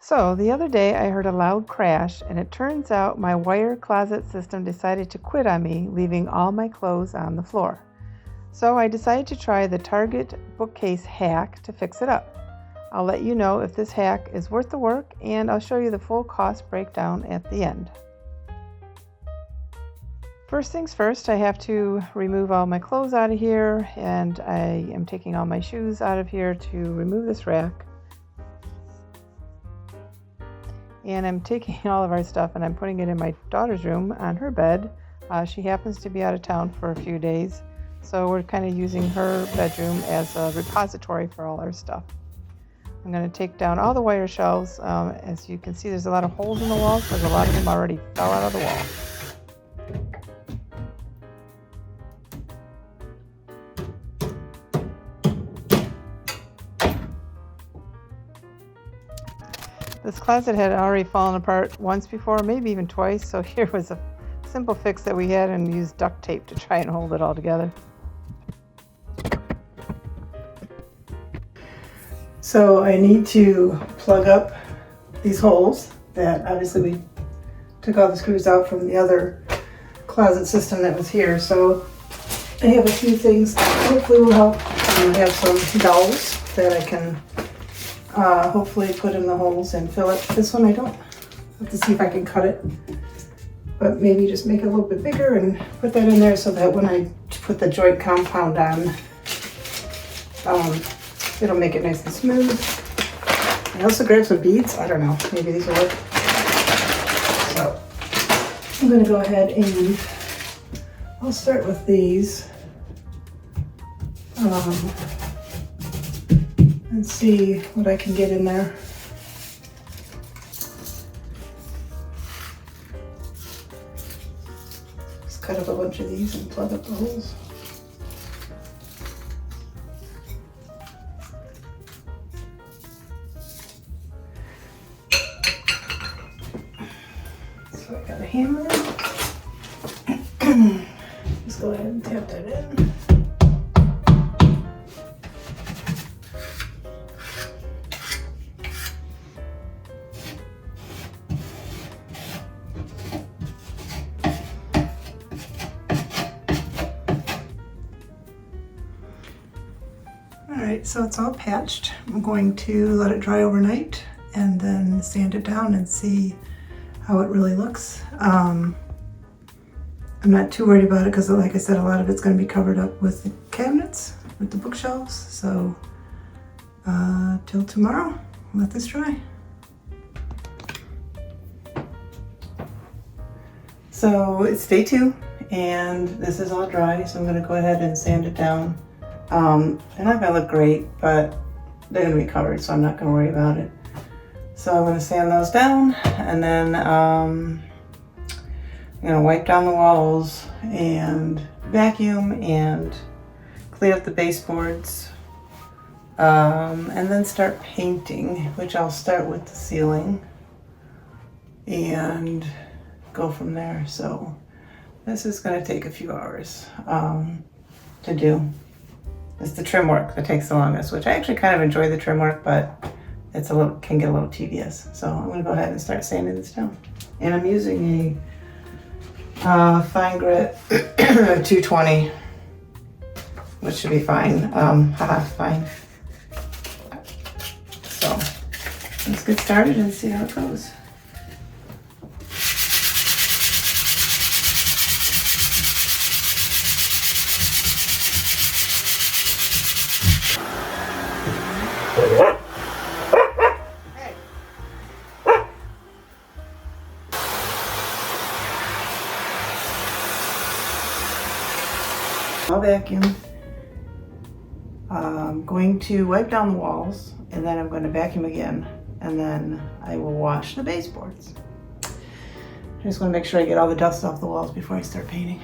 So the other day I heard a loud crash, and it turns out my wire closet system decided to quit on me, leaving all my clothes on the floor. So I decided to try the Target bookcase hack to fix it up. I'll let you know if this hack is worth the work, and I'll show you the full cost breakdown at the end. First things first, I have to remove all my clothes out of here, and I am taking all my shoes out of here to remove this rack. And I'm taking all of our stuff and I'm putting it in my daughter's room on her bed. She happens to be out of town for a few days, so we're kind of using her bedroom as a repository for all our stuff. I'm going to take down all the wire shelves. As you can see, there's a lot of holes in the walls because a lot of them already fell out of the wall. This closet had already fallen apart once before, maybe even twice, so here was a simple fix that we had and used duct tape to try and hold it all together. So I need to plug up these holes that obviously we took all the screws out from the other closet system that was here. So I have a few things that hopefully will help. I have some dowels that I can hopefully put in the holes and fill it. This one I don't. I'll have to see if I can cut it, but maybe just make it a little bit bigger and put that in there so that when I put the joint compound on, it'll make it nice and smooth. I also grabbed some beads. I don't know, maybe these will work. So I'm going to go ahead and I'll start with these. And see what I can get in there. Just cut up a bunch of these and plug up the holes. So I got a hammer. Just go ahead and tap that in. Alright, so it's all patched. I'm going to let it dry overnight and then sand it down and see how it really looks. I'm not too worried about it because, like I said, a lot of it's going to be covered up with the cabinets, with the bookshelves. So till tomorrow, let this dry. So it's day 2 and this is all dry, so I'm going to go ahead and sand it down. They're not going to look great, but they're going to be covered, so I'm not going to worry about it. So I'm going to sand those down, and then I'm going to wipe down the walls and vacuum and clean up the baseboards, and then start painting, which I'll start with the ceiling and go from there. So this is going to take a few hours to do. It's the trim work that takes the longest, which I actually kind of enjoy the trim work, but it's can get a little tedious. So I'm going to go ahead and start sanding this down. And I'm using a fine grit 220, which should be fine. Fine. So let's get started and see how it goes. I'll vacuum. I'm going to wipe down the walls, and then I'm going to vacuum again, and then I will wash the baseboards. I just want to make sure I get all the dust off the walls before I start painting.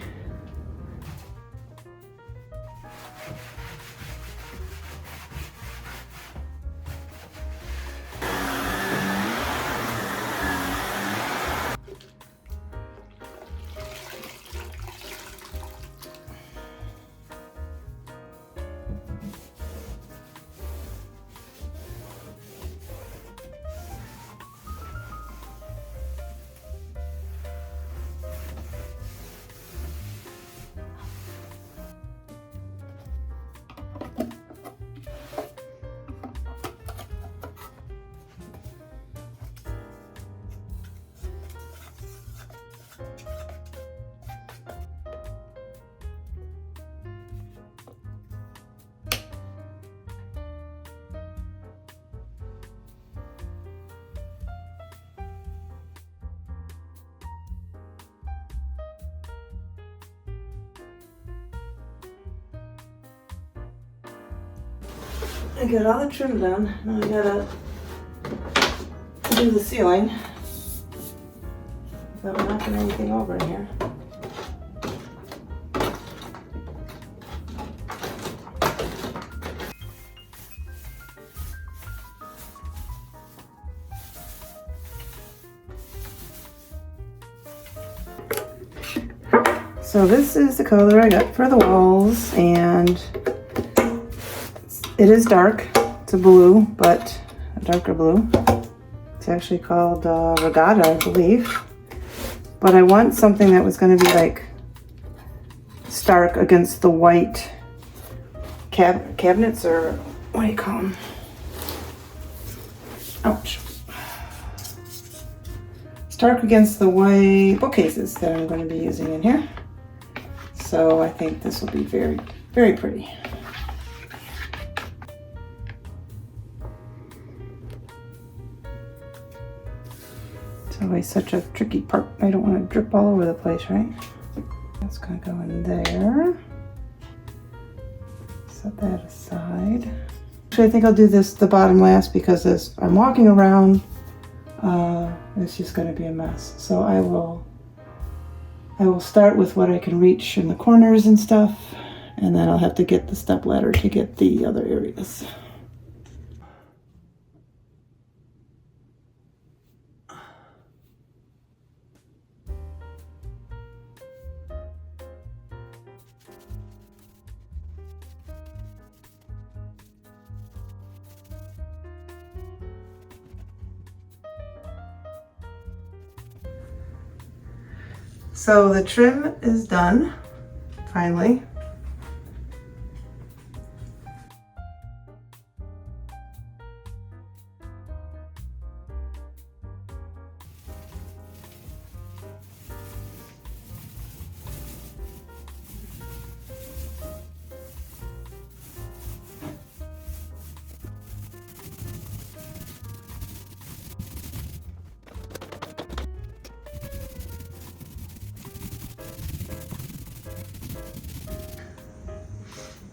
I got all the trim done. Now I gotta do the ceiling. Without knocking anything over in here. So this is the color I got for the walls, and it is dark. It's a blue, but a darker blue. It's actually called Regatta, I believe. But I want something that was going to be like stark against the white cabinets, or what do you call them? Ouch. Stark against the white bookcases that I'm going to be using in here. So I think this will be very, very pretty. It's always such a tricky part. I don't want to drip all over the place, right? That's going to go in there. Set that aside. Actually, I think I'll do the bottom last, because as I'm walking around, it's just going to be a mess. So I will start with what I can reach in the corners and stuff, and then I'll have to get the step ladder to get the other areas. So the trim is done, finally.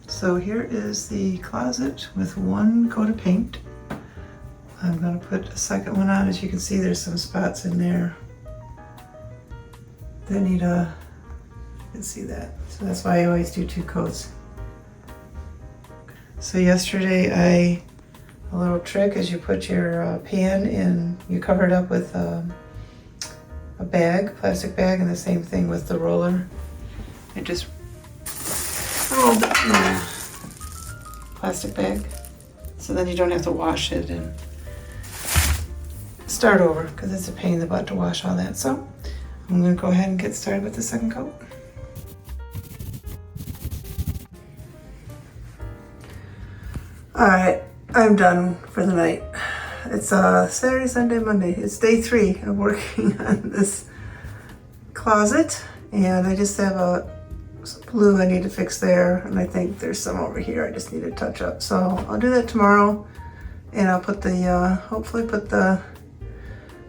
So here is the closet with one coat of paint. I'm going to put a second one on. As you can see, there's some spots in there that need you can see that. So that's why I always do 2 coats. So yesterday a little trick is you put your pan in, you cover it up with a bag, plastic bag, and the same thing with the roller. I just rolled it in the plastic bag, so then you don't have to wash it and start over, because it's a pain in the butt to wash all that. So I'm going to go ahead and get started with the second coat. Alright, I'm done for the night. It's Saturday, Sunday, Monday. It's day 3 of working on this closet, and I just have some glue I need to fix there, and I think there's some over here I just need to touch up. So I'll do that tomorrow, and I'll put the hopefully put the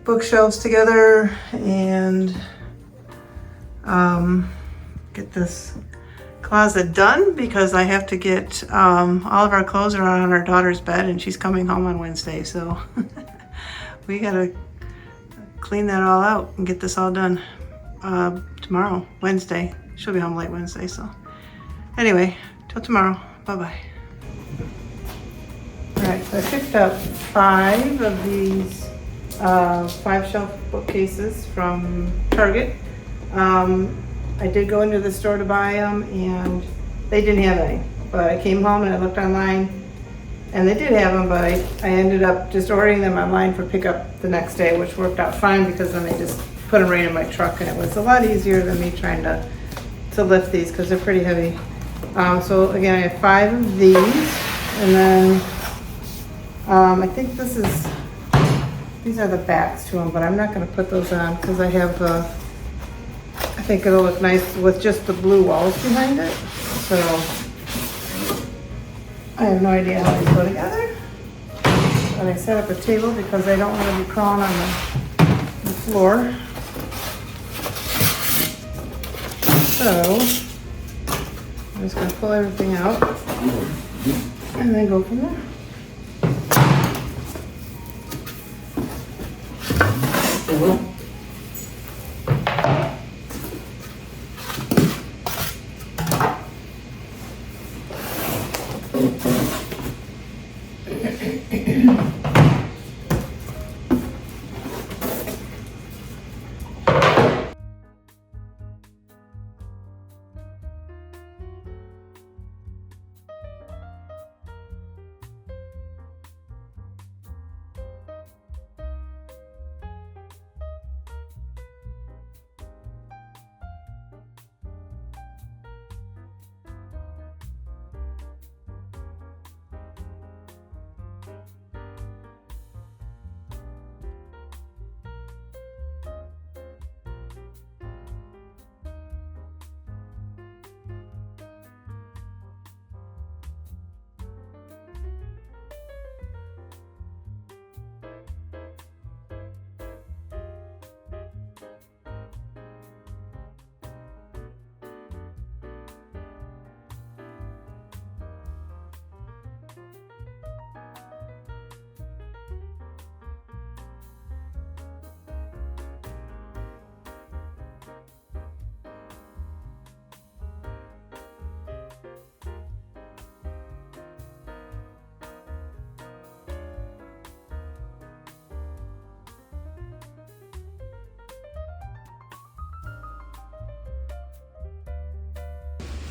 bookshelves together and get this closet done, because I have to get all of our clothes are on our daughter's bed, and she's coming home on Wednesday, so we gotta clean that all out and get this all done tomorrow, Wednesday. She'll be home late Wednesday, so anyway, till tomorrow. Bye-bye. All right, so I picked up 5 of these 5-shelf bookcases from Target. I did go into the store to buy them, and they didn't have any. But I came home and I looked online, and they did have them, but I ended up just ordering them online for pickup the next day, which worked out fine, because then I just put them right in my truck, and it was a lot easier than me trying to lift these, because they're pretty heavy. So again, I have 5 of these, and then I think these are the backs to them, but I'm not going to put those on, because I have I think it'll look nice with just the blue walls behind it. So I have no idea how these go together, but I set up a table because I don't want to be crawling on the floor. So I'm just going to pull everything out and then go from there.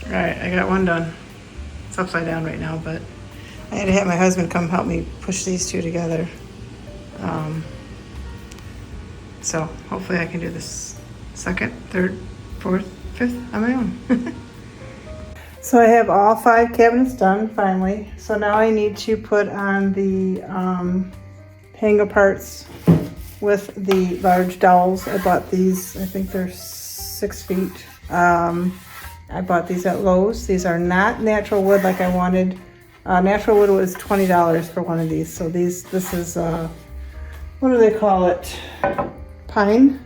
All right, I got one done. It's upside down right now, but I had to have my husband come help me push these two together. So hopefully I can do this second, third, fourth, fifth on my own. So I have all 5 cabinets done finally. So now I need to put on the hanger parts with the large dowels. I bought these, I think they're 6 feet. I bought these at Lowe's. These are not natural wood like I wanted. Natural wood was $20 for one of these. So this is, what do they call it? Pine?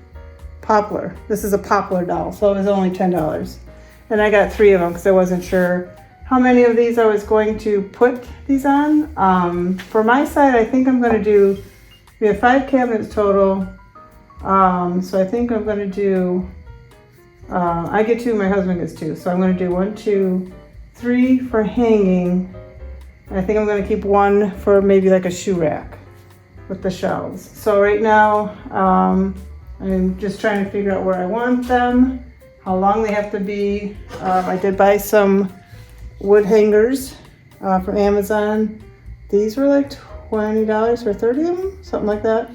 Poplar. This is a poplar dowel, so it was only $10. And I got 3 of them because I wasn't sure how many of these I was going to put these on. For my side, I think I'm going to do, we have 5 cabinets total. So I think I'm going to do, I get 2, my husband gets 2. So I'm going to do 1, 2, 3 for hanging. And I think I'm going to keep 1 for maybe like a shoe rack with the shelves. So right now, I'm just trying to figure out where I want them, how long they have to be. I did buy some wood hangers from Amazon. These were like $20 for 30 of them, something like that.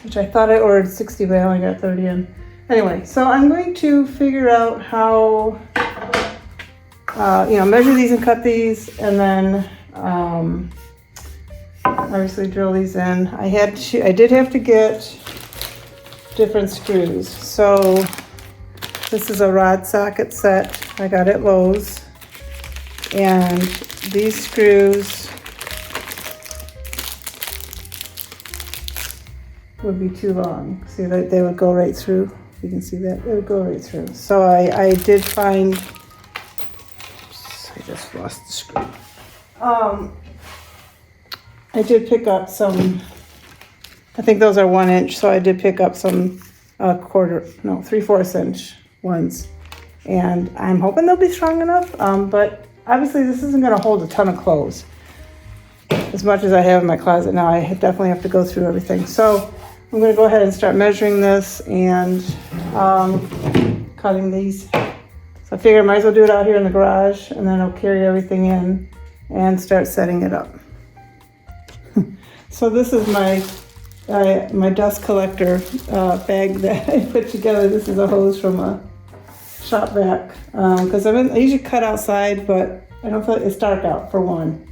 Which I thought I ordered 60, but I only got 30 in. Anyway, so I'm going to figure out how, measure these and cut these, and then obviously drill these in. I did have to get different screws. So this is a rod socket set I got at Lowe's, and these screws would be too long. See, they would go right through. You can see that it would go right through. So I did find. Oops, I just lost the screw. I did pick up some. I think those are 1 inch. So I did pick up some 3/4 inch ones, and I'm hoping they'll be strong enough. But obviously this isn't going to hold a ton of clothes. As much as I have in my closet now, I definitely have to go through everything. So I'm going to go ahead and start measuring this and cutting these. So I figure I might as well do it out here in the garage, and then I'll carry everything in and start setting it up. So this is my dust collector bag that I put together. This is a hose from a shop vac because I usually cut outside, but I don't feel like it's dark out for one,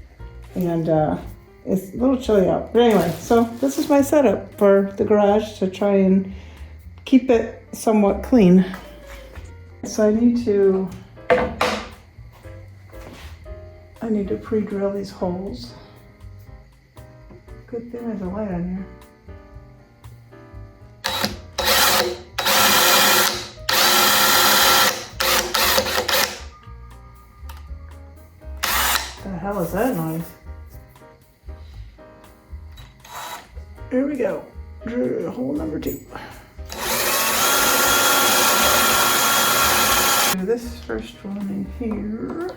and it's a little chilly out. But anyway, so this is my setup for the garage to try and keep it somewhat clean. So I need to pre-drill these holes. Good thing there's a light on here. What the hell is that noise? Here we go. drill hole number 2. Do this first one in here.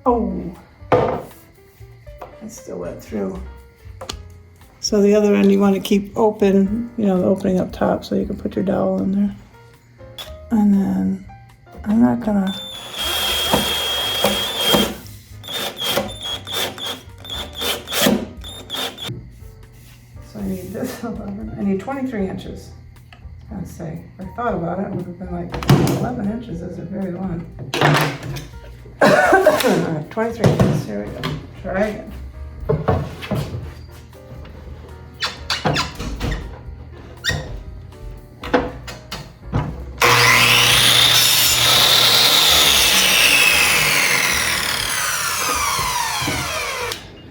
Oh, it still went through. So the other end you want to keep open, you know, the opening up top so you can put your dowel in there. And then I'm not gonna. So I need this 11, I need 23 inches. I was gonna say, if I thought about it, it would have been like 11 inches is a very long. All right, 23 inches, here we go. Try again.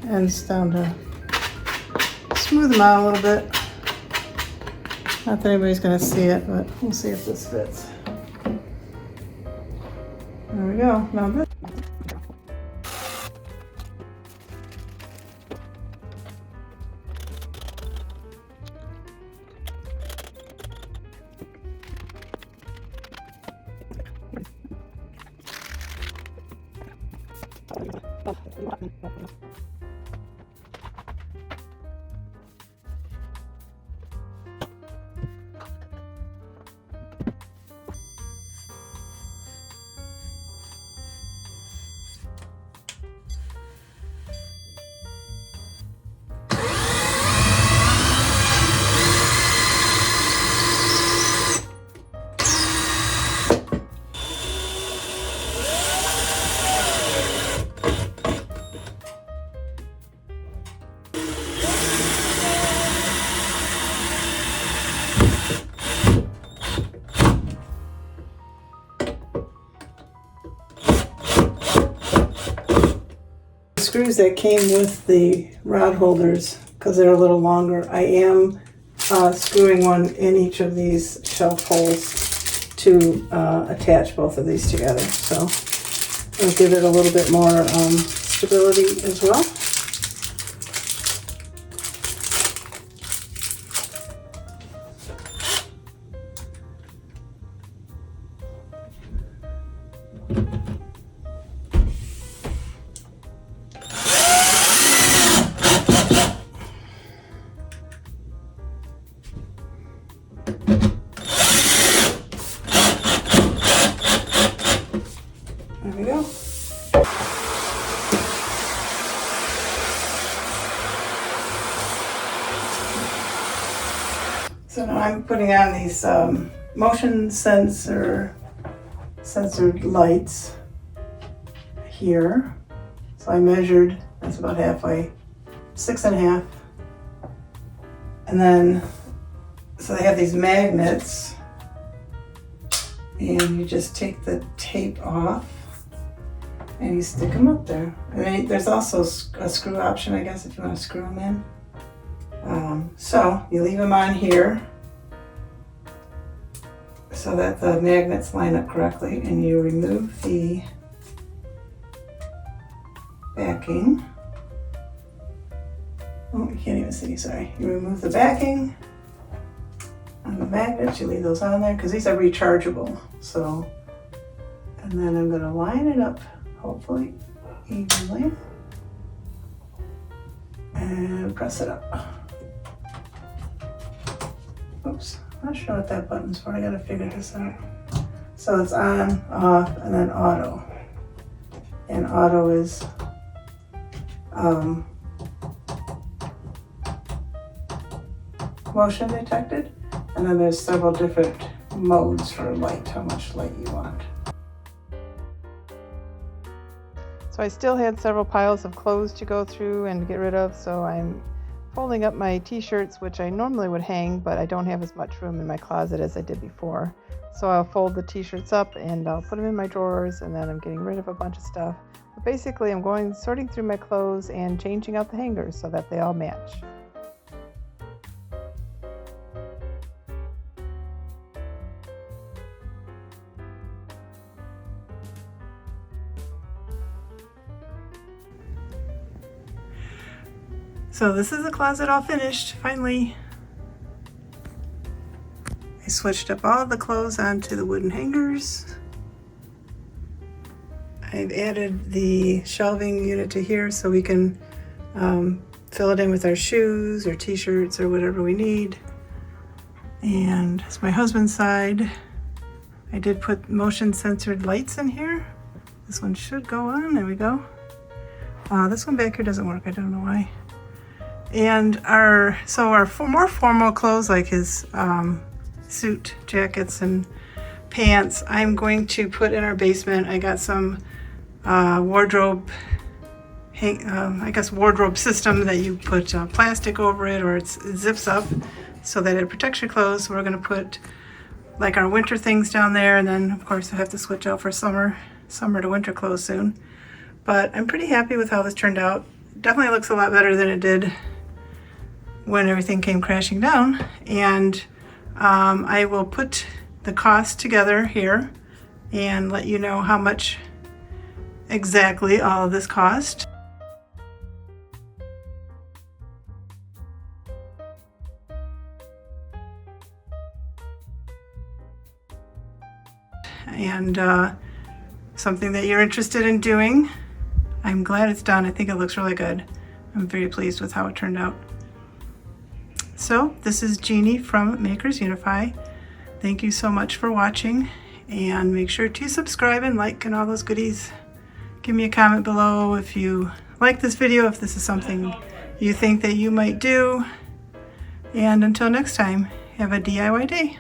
Ends down to smooth them out a little bit. Not that anybody's gonna see it, but we'll see if this fits. There we go. Now this. Screws that came with the rod holders, because they're a little longer, I am screwing one in each of these shelf holes to attach both of these together. So it'll give it a little bit more stability as well. There we go. So now I'm putting on these motion censored lights here. So I measured, that's about halfway, 6.5. And then, so they have these magnets, and you just take the tape off and you stick them up there. I mean, there's also a screw option, I guess, if you want to screw them in. So you leave them on here so that the magnets line up correctly, and you remove the backing. Oh, you can't even see, sorry. You remove the backing on the magnets, you leave those on there because these are rechargeable. So, and then I'm going to line it up, hopefully evenly, and press it up. Oops, I'm not sure what that button's for. I gotta figure this out. So it's on, off, and then auto. And auto is motion detected. And then there's several different modes for light, how much light you want. So I still had several piles of clothes to go through and get rid of, so I'm folding up my t-shirts, which I normally would hang, but I don't have as much room in my closet as I did before. So I'll fold the t-shirts up and I'll put them in my drawers, and then I'm getting rid of a bunch of stuff. But basically I'm sorting through my clothes and changing out the hangers so that they all match. So this is the closet all finished, finally. I switched up all the clothes onto the wooden hangers. I've added the shelving unit to here so we can fill it in with our shoes or t-shirts or whatever we need. And it's my husband's side. I did put motion sensored lights in here. This one should go on, there we go. This one back here doesn't work, I don't know why. And our more formal clothes, like his suit jackets and pants, I'm going to put in our basement. I got some wardrobe system that you put plastic over it, or it zips up so that it protects your clothes. So we're going to put like our winter things down there, and then of course I have to switch out for summer to winter clothes soon. But I'm pretty happy with how this turned out. Definitely looks a lot better than it did when everything came crashing down. And I will put the cost together here and let you know how much exactly all of this cost. And something that you're interested in doing. I'm glad it's done. I think it looks really good. I'm very pleased with how it turned out. So this is Jeannie from Makers Unify. Thank you so much for watching, and make sure to subscribe and like and all those goodies. Give me a comment below if you like this video, if this is something you think that you might do. And until next time, have a DIY day.